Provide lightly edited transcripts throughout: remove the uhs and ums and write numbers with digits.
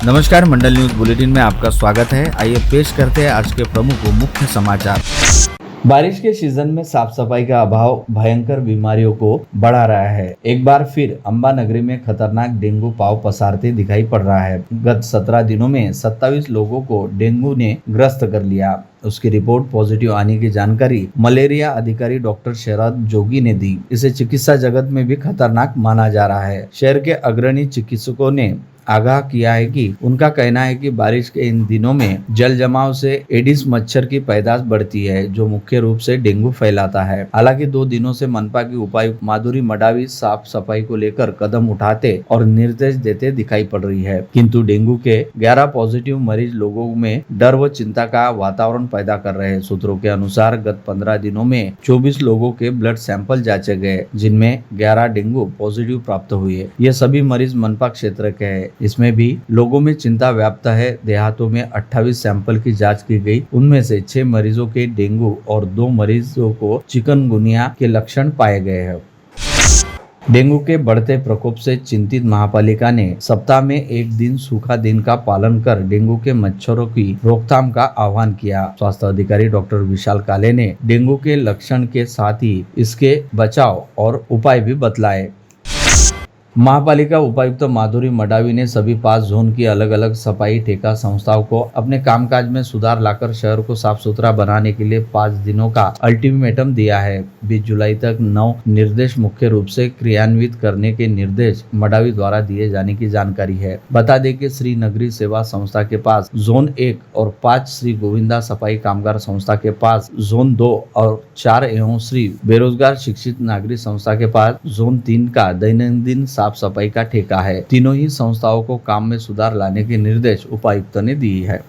नमस्कार, मंडल news bulletin में आपका स्वागत है। आइए पेश करते हैं आज के प्रमुख व मुख्य समाचार। बारिश के सीजन में साफ सफाई का अभाव भयंकर बीमारियों को बढ़ा रहा है। एक बार फिर अंबा नगरी में खतरनाक डेंगू पांव पसारते दिखाई पड़ रहा है। गत 17 दिनों में 27 लोगों को डेंगू ने ग्रस्त कर लिया। उसकी रिपोर्ट पॉजिटिव आने की जानकारी मलेरिया अधिकारी डॉक्टर शरद जोगी ने दी। इसे चिकित्सा जगत में भी खतरनाक माना जा रहा है। शहर के अग्रणी चिकित्सकों ने आगाह किया है कि उनका कहना है कि बारिश के इन दिनों में जल जमाव से एडिस मच्छर की पैदाश बढ़ती है, जो मुख्य रूप से डेंगू फैलाता है। हालांकि 2 दिनों से मनपा की उपायुक्त माधुरी मडावी साफ सफाई को लेकर कदम उठाते और निर्देश देते दिखाई पड़ रही है, किंतु डेंगू के 11 पॉजिटिव मरीज लोगों में डर व चिंता का वातावरण पैदा कर रहे हैं। सूत्रों के अनुसार गत 15 दिनों में 24 लोगों के ब्लड सैंपल जांचे गए, जिनमें 11 डेंगू पॉजिटिव प्राप्त हुए। ये सभी मरीज मनपा क्षेत्र के हैं। इसमें भी लोगों में चिंता व्याप्त है। देहातों में 28 सैंपल की जांच की गई। उनमें से 6 मरीजों के डेंगू और 2 मरीजों को चिकनगुनिया के लक्षण पाए गए हैं। डेंगू के बढ़ते प्रकोप से चिंतित महापालिका ने सप्ताह में एक दिन सूखा दिन का पालन कर डेंगू के मच्छरों की रोकथाम का आह्वान किया। स्वास्थ्य अधिकारी डॉक्टर विशाल काले ने डेंगू के लक्षण के साथ ही इसके बचाव और उपाय भी बतलाए। महापालिका उपायुक्त माधुरी मडावी ने सभी 5 जोन की अलग अलग सफाई ठेका संस्थाओं को अपने कामकाज में सुधार लाकर शहर को साफ सुथरा बनाने के लिए 5 दिनों का अल्टीमेटम दिया है। 20 जुलाई तक 9 निर्देश मुख्य रूप से क्रियान्वित करने के निर्देश मडावी द्वारा दिए जाने की जानकारी है। बता दें कि श्री नगरी सेवा संस्था के पास जोन 1 और 5, श्री गोविंदा सफाई कामगार संस्था के पास जोन 2 और 4 एवं श्री बेरोजगार शिक्षित नागरिक संस्था के पास जोन 3 का दैनंदिन साफ सफाई का ठेका है। तीनों ही संस्थाओं को काम में सुधार लाने के निर्देश उपायुक्त ने दिए हैं।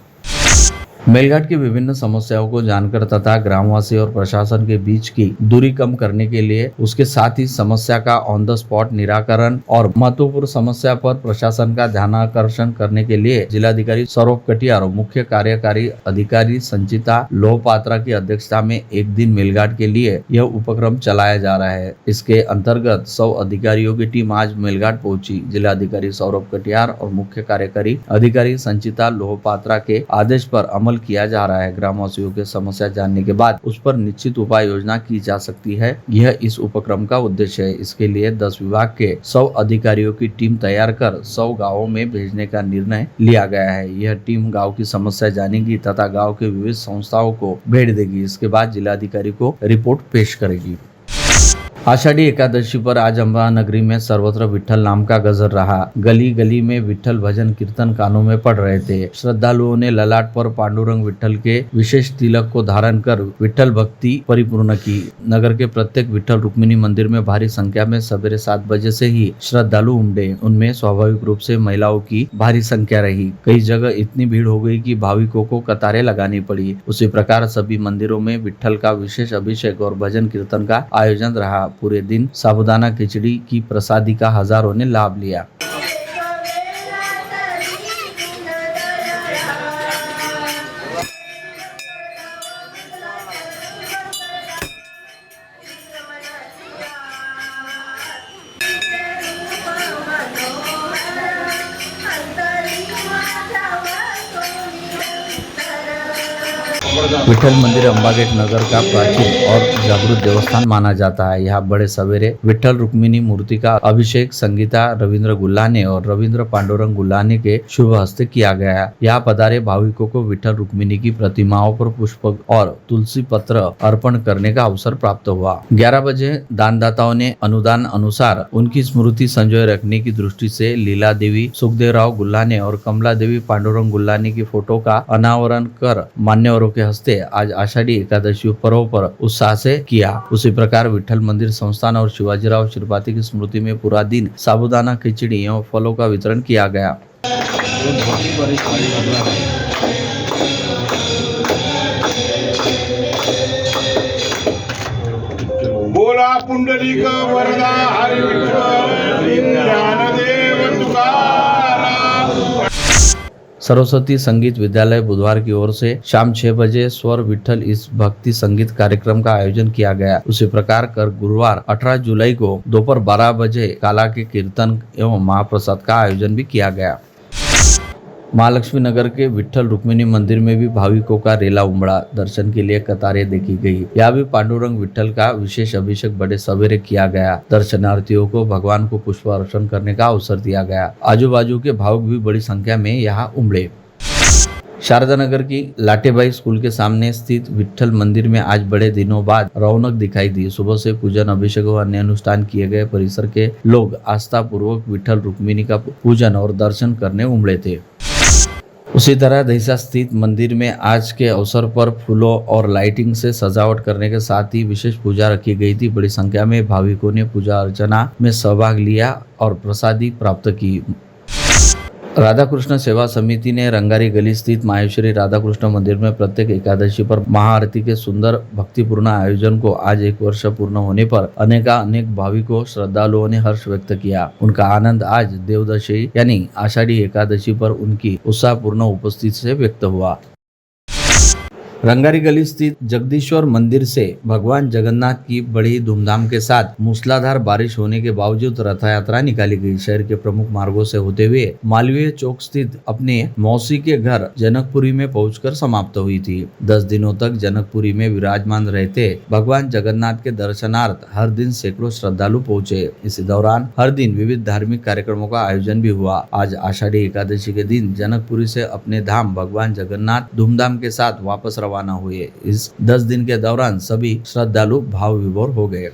मेलघाट की विभिन्न समस्याओं को जानकर तथा ग्रामवासी और प्रशासन के बीच की दूरी कम करने के लिए, उसके साथ ही समस्या का ऑन द स्पॉट निराकरण और महत्वपूर्ण समस्या पर प्रशासन का ध्यानाकर्षण करने के लिए जिलाधिकारी सौरभ कटियार और मुख्य कार्यकारी अधिकारी संचिता लोहपात्रा की अध्यक्षता में एक दिन मेलघाट के लिए यह उपक्रम चलाया जा रहा है। इसके अंतर्गत 100 अधिकारियों की टीम आज मेलघाट पहुंची। जिलाधिकारी सौरभ कटियार और मुख्य कार्यकारी अधिकारी संचिता लोहपात्रा के आदेश पर अमल किया जा रहा है। ग्रामवासियों के समस्या जानने के बाद उस पर निश्चित उपाय योजना की जा सकती है। यह इस उपक्रम का उद्देश्य है। इसके लिए 10 विभाग के 100 अधिकारियों की टीम तैयार कर 100 गांवों में भेजने का निर्णय लिया गया है। यह टीम गांव की समस्या जानेगी तथा गांव के विविध संस्थाओं को भेज देगी। इसके बाद जिलाधिकारी को रिपोर्ट पेश करेगी। आषाढ़ी एकादशी पर आज अंबा नगरी में सर्वत्र विठ्ठल नाम का गजर रहा। गली गली में विठ्ठल भजन कीर्तन कानों में पड़ रहे थे। श्रद्धालुओं ने ललाट पर पांडुरंग विठ्ठल के विशेष तिलक को धारण कर विठ्ठल भक्ति परिपूर्ण की। नगर के प्रत्येक विठ्ठल रुक्मिणी मंदिर में भारी संख्या में सवेरे 7 बजे से ही श्रद्धालु उमड़े। उनमें स्वाभाविक रूप से महिलाओं की भारी संख्या रही। कई जगह इतनी भीड़ हो गई कि भाविकों को कतारें लगानी पड़ी। उसी प्रकार सभी मंदिरों में विठ्ठल का विशेष अभिषेक और भजन कीर्तन का आयोजन रहा। पूरे दिन साबूदाना खिचड़ी की प्रसादी का हजारों ने लाभ लिया। विठ्ठल मंदिर अंबागेट नगर का प्राचीन और जागृत देवस्थान माना जाता है। यहाँ बड़े सवेरे विठ्ठल रुक्मिणी मूर्ति का अभिषेक संगीता रविंद्र गुल्लाने और रविंद्र पांडुरंग गुल्लाने के शुभ हस्ते किया गया। यहाँ पधारे भाविकों को विठ्ठल रुक्मिणी की प्रतिमाओं पर पुष्प और तुलसी पत्र अर्पण करने का अवसर प्राप्त हुआ। 11 बजे दानदाताओं ने अनुदान अनुसार उनकी स्मृति संजोए रखने की दृष्टि से लीला देवी सुखदेवराव गुल्लाने और कमला देवी पांडुरंग गुल्लाने की फोटो का अनावरण कर मान्यवरों के हस्ते आज आषाढ़ी एकादशी पर्व पर उत्साह से किया। उसी प्रकार विठ्ठल मंदिर संस्थान और शिवाजीराव शिरपाती की स्मृति में पूरा दिन साबूदाना खिचड़ी एवं फलों का वितरण किया गया। बोला पुंडलिक वरदा हरि विठ्ठल ज्ञानदेव तुकाराम। सरस्वती संगीत विद्यालय बुधवार की ओर से शाम 6 बजे स्वर विठ्ठल इस भक्ति संगीत कार्यक्रम का आयोजन किया गया। उसी प्रकार कर गुरुवार 18 जुलाई को दोपहर 12 बजे काला के कीर्तन एवं महाप्रसाद का आयोजन भी किया गया। महालक्ष्मी नगर के विठ्ठल रुक्मिणी मंदिर में भी भाविकों का रेला उमड़ा। दर्शन के लिए कतारें देखी गई। यहाँ भी पांडुरंग विठ्ठल का विशेष अभिषेक बड़े सवेरे किया गया। दर्शनार्थियों को भगवान को पुष्प अर्पण करने का अवसर दिया गया। आजू बाजू के भावुक भी बड़ी संख्या में यहाँ उमड़े। शारदा नगर की लाटेबाई स्कूल के सामने स्थित विठ्ठल मंदिर में आज बड़े दिनों बाद रौनक दिखाई दी। सुबह से पूजन, अभिषेक और अन्य अनुष्ठान किए गए। परिसर के लोग आस्था पूर्वक विठ्ठल रुक्मिणी का पूजन और दर्शन करने उमड़े थे। उसी तरह दहिसा स्थित मंदिर में आज के अवसर पर फूलों और लाइटिंग से सजावट करने के साथ ही विशेष पूजा रखी गई थी। बड़ी संख्या में भाविकों ने पूजा अर्चना में सहभाग लिया और प्रसादी प्राप्त की। राधा कृष्ण सेवा समिति ने रंगारी गली स्थित माहेश्वरी राधा कृष्ण मंदिर में प्रत्येक एकादशी पर महाआरती के सुंदर भक्तिपूर्ण आयोजन को आज 1 वर्ष पूर्ण होने पर अनेक भाविकों श्रद्धालुओं ने हर्ष व्यक्त किया। उनका आनंद आज देवदशी यानी आषाढ़ी एकादशी पर उनकी उत्साहपूर्ण उपस्थिति से व्यक्त हुआ। रंगारी गली स्थित जगदीश्वर मंदिर से भगवान जगन्नाथ की बड़ी धूमधाम के साथ मूसलाधार बारिश होने के बावजूद रथ यात्रा निकाली गई। शहर के प्रमुख मार्गों से होते हुए मालवीय चौक स्थित अपने मौसी के घर जनकपुरी में पहुंचकर समाप्त हुई थी। 10 दिनों तक जनकपुरी में विराजमान रहते भगवान जगन्नाथ के दर्शनार्थ हर दिन सैकड़ों श्रद्धालु पहुंचे। इसी दौरान हर दिन विविध धार्मिक कार्यक्रमों का आयोजन भी हुआ। आज आषाढ़ी एकादशी के दिन जनकपुरी से अपने धाम भगवान जगन्नाथ धूमधाम के साथ वापस रवाना हुए। इस 10 दिन के दौरान सभी श्रद्धालु भाव विभोर हो गए।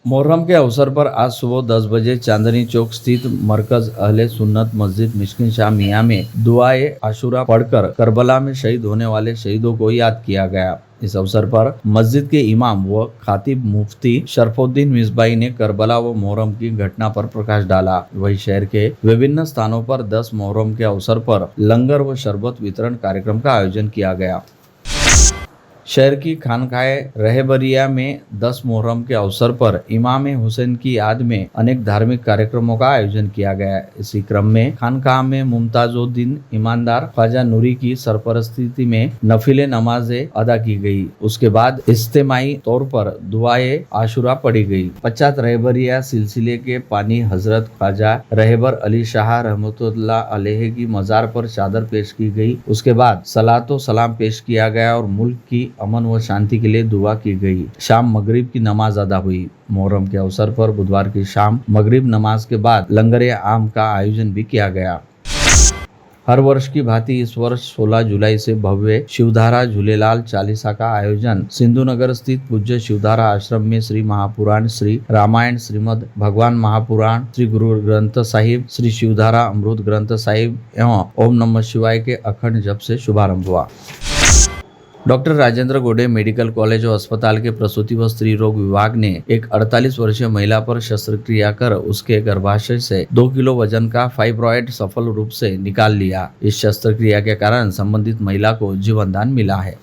मुहर्रम के अवसर पर आज सुबह 10 बजे चांदनी चौक स्थित मरकज अहले सुन्नत मस्जिद मिस्किन शाह मियां में दुआए आशुरा पढ़कर करबला में शहीद होने वाले शहीदों को याद किया गया। इस अवसर पर मस्जिद के इमाम व खातिब मुफ्ती शरफुद्दीन मिसबाई ने करबला व मुहर्रम की घटना पर प्रकाश डाला। वही शहर के विभिन्न स्थानों पर 10 मुहर्रम के अवसर पर लंगर व शरबत वितरण कार्यक्रम का आयोजन किया गया। शहर की खानकाए रहबरिया में 10 मुहर्रम के अवसर पर इमाम हुसैन की याद में अनेक धार्मिक कार्यक्रमों का आयोजन किया गया। इसी क्रम में खानकाह में मुमताजुद्दीन ईमानदार ख्वाजा नूरी की सरपरस्ती में नफिले नमाजें अदा की गई। उसके बाद इज्तिमाई तौर पर दुआए आशुरा पढ़ी गई। 50 रहबरिया सिलसिले के पानी हजरत ख्वाजा रहबर अली शाह रहमतुल्लाह अलैह की मजार पर चादर पेश की गई। उसके बाद सलातो सलाम पेश किया गया और मुल्क की अमन व शांति के लिए दुआ की गई। शाम मगरिब की नमाज अदा हुई। मुहर्रम के अवसर पर बुधवार की शाम मगरिब नमाज के बाद लंगरे आम का आयोजन भी किया गया। हर वर्ष की भांति इस वर्ष 16 जुलाई से भव्य शिवधारा झूलेलाल चालीसा का आयोजन सिंधु नगर स्थित पूज्य शिवधारा आश्रम में श्री महापुराण, श्री रामायण, श्रीमद् भगवान महापुराण, श्री गुरु ग्रंथ साहिब, श्री शिवधारा अमृत ग्रंथ साहिब एवं ओम नमः शिवाय के अखंड जप से शुभारंभ हुआ। Doctor Rajendra Gode medical college और अस्पताल के प्रसूति व स्त्री रोग विभाग ने एक 48 वर्षीय महिला पर शस्त्रक्रिया कर उसके गर्भाशय से 2 किलो वजन का फाइब्रॉइड सफल रूप से निकाल लिया। इस शस्त्रक्रिया के कारण संबंधित महिला को जीवन दान मिला है।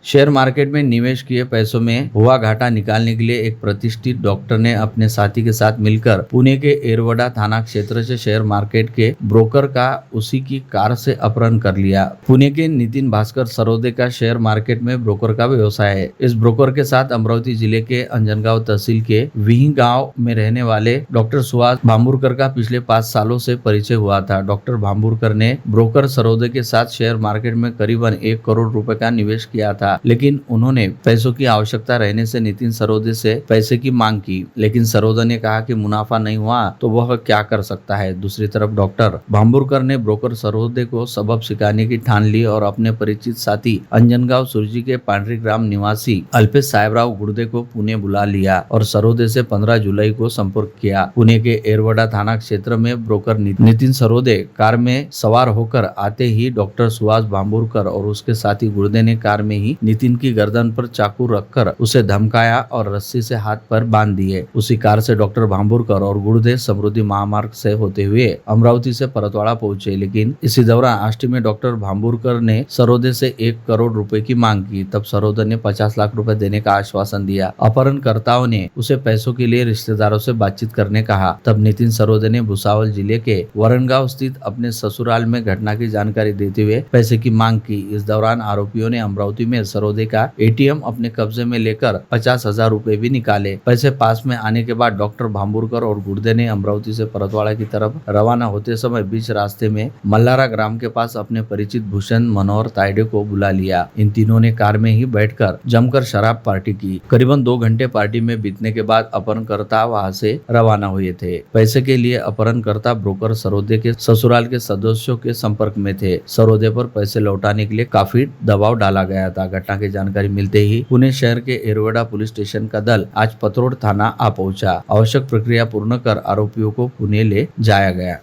शेयर मार्केट में निवेश किए पैसों में हुआ घाटा निकालने के लिए एक प्रतिष्ठित डॉक्टर ने अपने साथी के साथ मिलकर पुणे के एरवडा थाना क्षेत्र से शेयर मार्केट के ब्रोकर का उसी की कार से अपहरण कर लिया। पुणे के नितिन भास्कर सरोदे का शेयर मार्केट में ब्रोकर का व्यवसाय है। इस ब्रोकर के साथ अमरावती जिले के अंजनगांव तहसील के विही गांव में रहने वाले डॉक्टर सुहास भांबुरकर का पिछले 5 सालों से परिचय हुआ था। डॉक्टर भांबुरकर ने ब्रोकर सरोदे के साथ शेयर मार्केट में करीबन 1 करोड़ रुपए का निवेश किया था, लेकिन उन्होंने पैसों की आवश्यकता रहने से नितिन सरोदे से पैसे की मांग की, लेकिन सरोदे ने कहा कि मुनाफा नहीं हुआ तो वह क्या कर सकता है। दूसरी तरफ डॉक्टर भांबुरकर ने ब्रोकर सरोदे को सबब सिखाने की ठान ली और अपने परिचित साथी अंजनगांव सुरजी के पांडरी ग्राम निवासी अल्पेश साहेबराव गुर्दे को पुणे बुला लिया और सरोदे से 15 जुलाई को संपर्क किया। पुणे के एरवडा थाना क्षेत्र में ब्रोकर नितिन सरोदे कार में सवार होकर आते ही डॉक्टर सुहास भांबुरकर और उसके साथी गुर्दे ने कार में ही नितिन की गर्दन पर चाकू रखकर उसे धमकाया और रस्सी से हाथ पर बांध दिए। उसी कार से डॉक्टर भांबुरकर और गुरुदेव समृद्धि महामार्ग से होते हुए अमरावती से परतवाड़ा पहुंचे, लेकिन इसी दौरान आष्टी में डॉक्टर भांबुरकर ने सरोदे से 1 करोड़ रुपए की मांग की। तब सरोदे ने 50 लाख रुपए देने का आश्वासन दिया। अपहरणकर्ताओं ने उसे पैसों के लिए रिश्तेदारों से बातचीत करने कहा। तब नितिन सरोदे ने भुसावल जिले के वरणगांव स्थित अपने ससुराल में घटना की जानकारी देते हुए पैसे की मांग की। इस दौरान आरोपियों ने अमरावती में सरोदे का एटीएम अपने कब्जे में लेकर 50,000 रुपए भी निकाले। पैसे पास में आने के बाद डॉक्टर भांबुरकर और गुर्दे ने अमरावती से परतवाड़ा की तरफ रवाना होते समय बीच रास्ते में मल्लारा ग्राम के पास अपने परिचित भूषण मनोहर तायडे को बुला लिया। इन तीनों ने कार में ही बैठकर जमकर शराब पार्टी की। करीबन 2 घंटे पार्टी में बीतने के बाद अपहरणकर्ता वहां से रवाना हुए थे। पैसे के लिए अपहरणकर्ता ब्रोकर सरोदे के ससुराल के सदस्यों के संपर्क में थे। सरोदे पर पैसे लौटाने के लिए काफी दबाव डाला गया था। घटना की जानकारी मिलते ही पुणे शहर के एरवेडा पुलिस स्टेशन का दल आज पतरोड थाना आ पहुंचा। आवश्यक प्रक्रिया पूर्ण कर आरोपियों को पुणे ले जाया गया।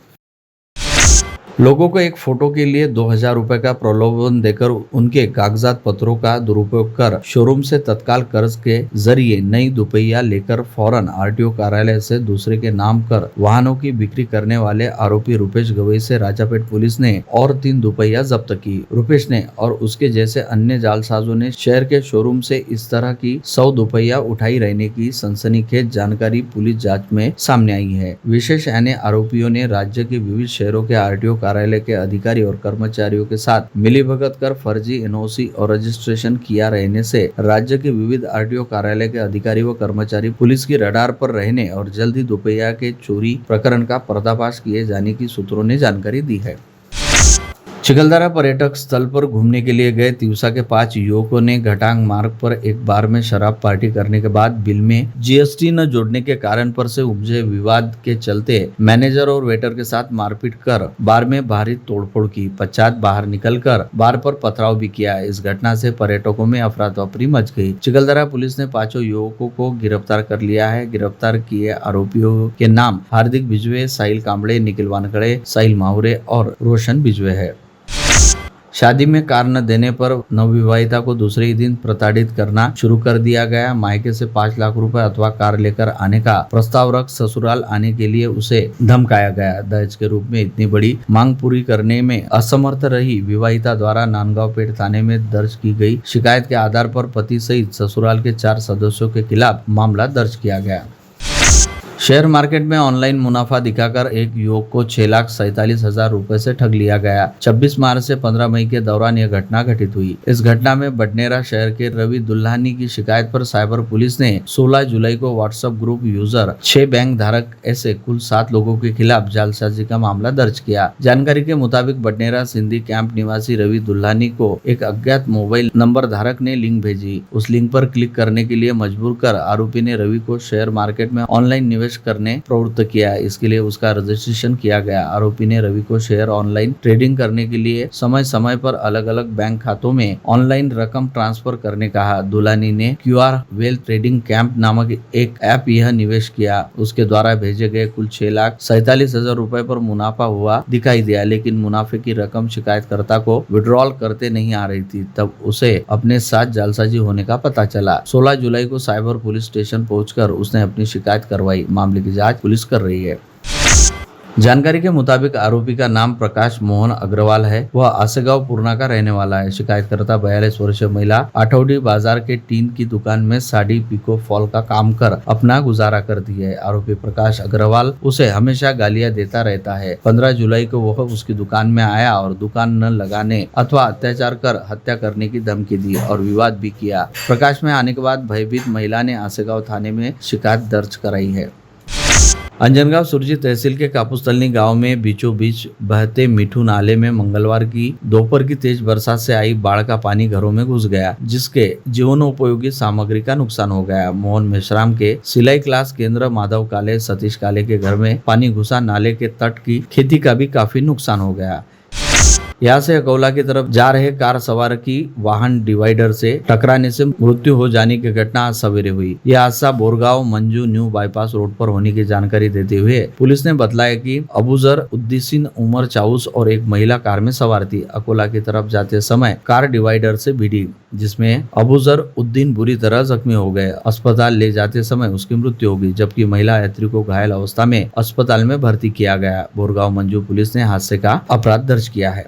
लोगों को एक फोटो के लिए 2,000 रुपए का प्रलोभन देकर उनके कागजात पत्रों का दुरुपयोग कर शोरूम से तत्काल कर्ज के जरिए नई दुपहिया लेकर फौरन आरटीओ कार्यालय से दूसरे के नाम कर वाहनों की बिक्री करने वाले आरोपी रुपेश गवई से राजापेट पुलिस ने और 3 दुपहिया जब्त की। रुपेश ने और उसके जैसे अन्य जालसाजों ने शहर के शोरूम से इस तरह की 100 दुपहिया उठाई रहने की सनसनीखेज जानकारी पुलिस जाँच में सामने आई है। विशेष यानी आरोपियों ने राज्य के विविध शहरों के आरटीओ कार्यालय के अधिकारी और कर्मचारियों के साथ मिलीभगत कर फर्जी एनओसी और रजिस्ट्रेशन किया रहने से राज्य के विविध आरटीओ कार्यालय के अधिकारी व कर्मचारी पुलिस की रडार पर रहने और जल्द ही दुपहिया के चोरी प्रकरण का पर्दाफाश किए जाने की सूत्रों ने जानकारी दी है। चिखलदरा पर्यटक स्थल पर घूमने के लिए गए तिवसा के 5 युवकों ने घटांग मार्ग पर एक बार में शराब पार्टी करने के बाद बिल में जीएसटी न जोड़ने के कारण पर से उपजे विवाद के चलते मैनेजर और वेटर के साथ मारपीट कर बार में भारी तोड़फोड़ की। पश्चात बाहर निकलकर बार पर पथराव भी किया। इस घटना से पर्यटकों में अफरा तफरी मच गई। चिखलदरा पुलिस ने 5 युवकों को गिरफ्तार कर लिया है। गिरफ्तार किए आरोपियों के नाम हार्दिक बिजवे, साहिल कांबड़े, निखिल वानखड़े, साहिल माहुरे और रोशन बिजवे है। शादी में कार न देने पर नवविवाहिता को दूसरे ही दिन प्रताड़ित करना शुरू कर दिया गया। मायके से 5 लाख रुपए अथवा कार लेकर आने का प्रस्ताव रख ससुराल आने के लिए उसे धमकाया गया। दहेज के रूप में इतनी बड़ी मांग पूरी करने में असमर्थ रही विवाहिता द्वारा नांदगांव पेठ थाने में दर्ज की गई शिकायत के आधार पर पति सहित ससुराल के 4 सदस्यों के खिलाफ मामला दर्ज किया गया। शेयर मार्केट में ऑनलाइन मुनाफा दिखाकर एक युवक को 6,47,000 रुपए से ठग लिया गया। 26 मार्च से 15 मई के दौरान यह घटना घटित हुई। इस घटना में बडनेरा शहर के रवि दुल्हानी की शिकायत पर साइबर पुलिस ने 16 जुलाई को व्हाट्सएप ग्रुप यूजर 6 बैंक धारक ऐसे कुल 7 लोगों के खिलाफ जालसाजी का मामला दर्ज किया। जानकारी के मुताबिक बडनेरा सिंधी कैंप निवासी रवि दुल्हानी को एक अज्ञात मोबाइल नंबर धारक ने लिंक भेजी। उस लिंक पर क्लिक करने के लिए मजबूर कर आरोपी ने रवि को शेयर मार्केट में ऑनलाइन निवेश करने प्रवृत्त किया। इसके लिए उसका रजिस्ट्रेशन किया गया। आरोपी ने रवि को शेयर ऑनलाइन ट्रेडिंग करने के लिए समय समय पर अलग अलग बैंक खातों में ऑनलाइन रकम ट्रांसफर करने कहा। दुलानी ने क्यूआर वेल्थ ट्रेडिंग कैंप नामक एक ऐप यह निवेश किया। उसके द्वारा भेजे गए कुल 6,47,000 रुपए पर मुनाफा हुआ दिखाई दिया, लेकिन मुनाफे की रकम शिकायतकर्ता को विड्रॉल करते नहीं आ रही थी। तब उसे अपने साथ जालसाजी होने का पता चला। 16 जुलाई को साइबर पुलिस स्टेशन पहुंचकर उसने अपनी शिकायत करवाई। मामले की जांच पुलिस कर रही है। जानकारी के मुताबिक आरोपी का नाम प्रकाश मोहन अग्रवाल है। वह आसेगांव पूर्णा का रहने वाला है। शिकायतकर्ता 42 वर्षीय महिला आठौडी बाजार के टीन की दुकान में साड़ी पिको फॉल का काम कर अपना गुजारा करती है। आरोपी प्रकाश अग्रवाल उसे हमेशा गालियां देता रहता है। 15 जुलाई को वह उसकी दुकान में आया और दुकान न लगाने अथवा अत्याचार कर हत्या करने की धमकी दी और विवाद भी किया। प्रकाश में आने के बाद भयभीत महिला ने आसेगांव थाने में शिकायत दर्ज कराई है। अंजनगांव सुरजी तहसील के कापुस्तलनी गांव में बीचों बीच बहते मिठू नाले में मंगलवार की दोपहर की तेज बरसात से आई बाढ़ का पानी घरों में घुस गया, जिसके जीवनोपयोगी सामग्री का नुकसान हो गया। मोहन मेश्राम के सिलाई क्लास केंद्र, माधव काले, सतीश काले के घर में पानी घुसा। नाले के तट की खेती का भी काफी नुकसान हो गया। यहाँ से अकोला की तरफ जा रहे कार सवार की वाहन डिवाइडर से टकराने से मृत्यु हो जाने की घटना आज सवेरे हुई। यह हादसा Borgaon Manju new bypass road पर होने की जानकारी देते हुए पुलिस ने बताया कि अबूजर उद्दीसिन उमर चाउस और एक महिला कार में सवार थी। अकोला की तरफ जाते समय कार डिवाइडर से भिड़ी। जिसमें अबूजर उद्दीन बुरी तरह जख्मी हो गए। अस्पताल ले जाते समय उसकी मृत्यु हो गई, जबकि महिला यात्री को घायल अवस्था में अस्पताल में भर्ती किया गया। बोरगांव मंजू पुलिस ने हादसे का अपराध दर्ज किया है।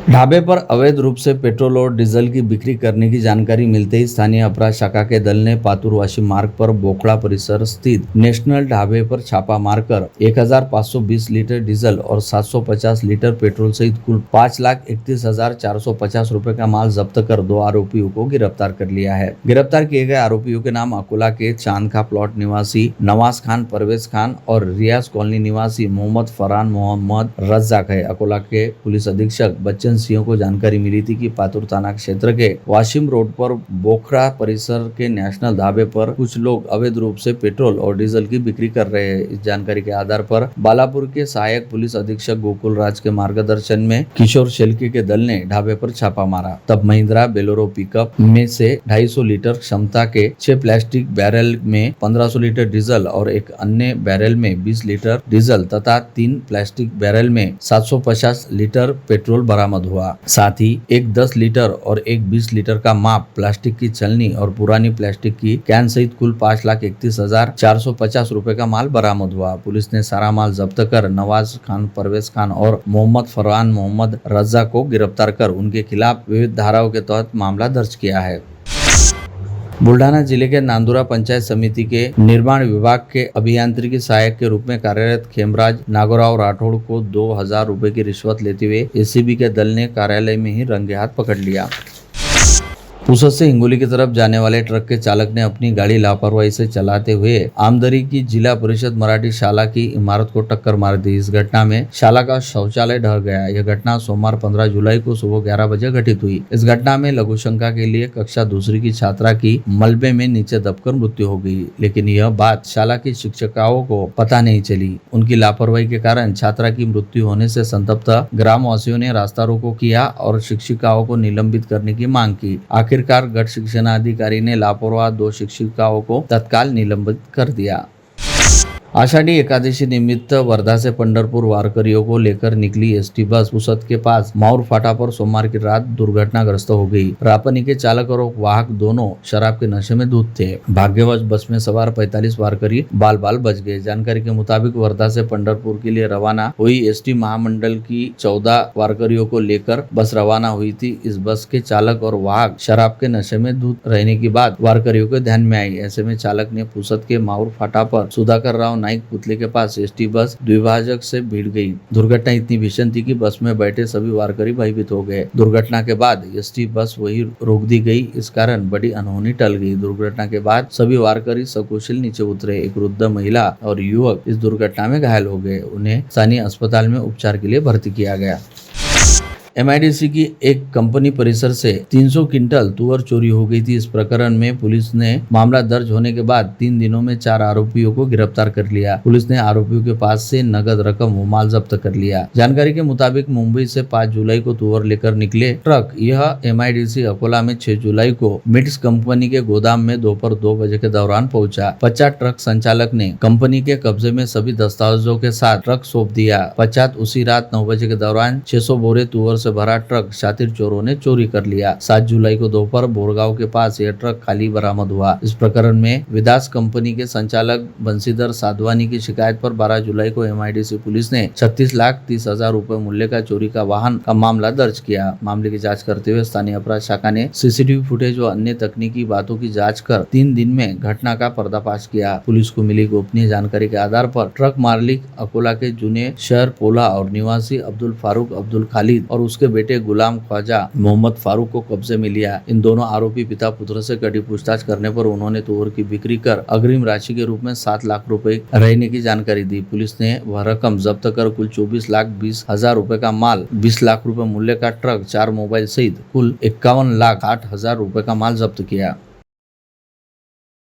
ढाबे पर अवैध रूप से पेट्रोल और डीजल की बिक्री करने की जानकारी मिलते ही स्थानीय अपराध शाखा के दल ने पातुर वाशी मार्ग पर बोखड़ा परिसर स्थित नेशनल ढाबे पर छापा मारकर 1520 लीटर डीजल और 750 लीटर पेट्रोल सहित कुल 5,31,450 रुपए का माल जब्त कर 2 आरोपियों को गिरफ्तार कर लिया है। गिरफ्तार किए गए आरोपियों के नाम अकोला के चांदखा प्लॉट निवासी नवाज खान, परवेज खान और रियाज कॉलोनी निवासी मोहम्मद फरहान मोहम्मद रज्जाक है। अकोला के पुलिस अधीक्षक बच्चन सिंह को जानकारी मिली थी कि पातुर थाना क्षेत्र के वाशिम रोड पर बोखड़ा परिसर के नेशनल ढाबे पर कुछ लोग अवैध रूप से पेट्रोल और डीजल की बिक्री कर रहे हैं। इस जानकारी के आधार पर बालापुर के सहायक पुलिस अधीक्षक गोकुल राज के मार्गदर्शन में किशोर शेल्के के दल ने ढाबे पर छापा मारा। तब महिंद्रा बेलोरो पिकअप में से 250 लीटर क्षमता के 6 प्लास्टिक बैरल में 1500 लीटर डीजल और एक अन्य बैरल में 20 लीटर डीजल तथा 3 प्लास्टिक बैरल में 750 लीटर पेट्रोल बरामद हुआ। साथ ही एक 10 लीटर और एक 20 लीटर का माप प्लास्टिक की छलनी और पुरानी प्लास्टिक की कैन सहित कुल 5,31,450 रुपए का माल बरामद हुआ। पुलिस ने सारा माल जब्त कर नवाज खान, परवेज खान और मोहम्मद फरहान मोहम्मद रज्जा को गिरफ्तार कर उनके खिलाफ विविध धाराओं के तहत मामला दर्ज किया है। बुल्ढाना जिले के नांदुरा पंचायत समिति के निर्माण विभाग के अभियांत्रिकी सहायक के रूप में कार्यरत खेमराज नागोराव राठौड़ को 2,000 रुपए की रिश्वत लेते हुए एसीबी के दल ने कार्यालय में ही रंगे हाथ पकड़ लिया। पुसद से हिंगोली की तरफ जाने वाले ट्रक के चालक ने अपनी गाड़ी लापरवाही से चलाते हुए आमदरी की जिला परिषद मराठी शाला की इमारत को टक्कर मार दी। इस घटना में शाला का शौचालय ढह गया। यह घटना सोमवार 15 जुलाई को सुबह 11 बजे घटित हुई। इस घटना में लघु शंका के लिए कक्षा 2 की छात्रा की मलबे में नीचे दबकर मृत्यु हो गई, लेकिन यह बात शाला की शिक्षिकाओं को पता नहीं चली। उनकी लापरवाही के कारण छात्रा की मृत्यु होने से संतप्त ग्रामवासियों ने रास्ता रोको किया और शिक्षिकाओं को निलंबित करने की मांग की। आखिरकार गढ़ शिक्षणाधिकारी ने लापरवाह 2 शिक्षिकाओं को तत्काल निलंबित कर दिया। आषाढ़ी एकादशी निमित्त वर्धा से पंढरपुर वारकरियों को लेकर निकली एसटी बस पुसद के पास माउर फाटा पर सोमवार की रात दुर्घटनाग्रस्त हो गई। रापनी के चालक और वाहक दोनों शराब के नशे में धुत थे। भाग्यवश बस में सवार 45 वारकरी बाल बाल बच गए। जानकारी के मुताबिक वर्धा से पंढरपुर के लिए रवाना हुई एसटी महामंडल की 14 वारकरियों को लेकर बस रवाना हुई थी। इस बस के चालक और वाहक शराब के नशे में धुत रहने की बात वारकरियों के ध्यान में आई। ऐसे में चालक ने पुसद के माउर फाटा पर सुधाकर राव नाइक पुतले के पास एसटी बस द्विभाजक से भिड़ गई। दुर्घटना इतनी भीषण थी कि बस में बैठे सभी वारकरी भयभीत हो गए। दुर्घटना के बाद एसटी बस वही रोक दी गई। इस कारण बड़ी अनहोनी टल गई। दुर्घटना के बाद सभी वारकरी सकुशल नीचे उतरे। एक वृद्ध महिला और युवक इस दुर्घटना में घायल हो गए। उन्हें स्थानीय अस्पताल में उपचार के लिए भर्ती किया गया। एमआईडीसी की एक कंपनी परिसर से 300 क्विंटल तुअर चोरी हो गई थी। इस प्रकरण में पुलिस ने मामला दर्ज होने के बाद 3 दिनों में 4 आरोपियों को गिरफ्तार कर लिया। पुलिस ने आरोपियों के पास से नगद रकम व माल जब्त कर लिया। जानकारी के मुताबिक मुंबई से 5 जुलाई को तुअर लेकर निकले ट्रक यह एमआईडीसी अकोला में 6 जुलाई को मिट्स कंपनी के गोदाम में दोपहर 2 बजे के दौरान पहुंचा। 50 ट्रक संचालक ने कंपनी के कब्जे में सभी दस्तावेजों के साथ ट्रक सौंप दिया। 50 उसी रात 9 बजे के दौरान 600 बोरे तुअर से भरा ट्रक शातिर चोरों ने चोरी कर लिया। 7 जुलाई को दोपहर बोरगांव के पास यह ट्रक खाली बरामद हुआ। इस प्रकरण में विदास कंपनी के संचालक बंशीधर साधवानी की शिकायत पर 12 जुलाई को एमआईडीसी पुलिस ने 36,30,000 रुपए मूल्य का चोरी का वाहन का मामला दर्ज किया। मामले की जांच करते हुए स्थानीय अपराध शाखा ने सीसीटीवी फुटेज व अन्य तकनीकी बातों की जांच कर 3 दिन में घटना का पर्दाफाश किया। पुलिस को मिली गोपनीय जानकारी के आधार पर ट्रक मालिक अकोला के जूने शहर पोला और निवासी अब्दुल फारूक अब्दुल खालिद और उसके बेटे गुलाम ख्वाजा मोहम्मद फारूक को कब्जे में लिया। इन दोनों आरोपी पिता पुत्र से कड़ी पूछताछ करने पर उन्होंने तुअर की बिक्री कर अग्रिम राशि के रूप में 7 लाख रुपए रहने की जानकारी दी। पुलिस ने वह रकम जब्त कर कुल 24,20,000 रुपए का माल, 20 लाख रुपए मूल्य का ट्रक, 4 मोबाइल सहित कुल 51,60,000 रुपए का माल जब्त किया।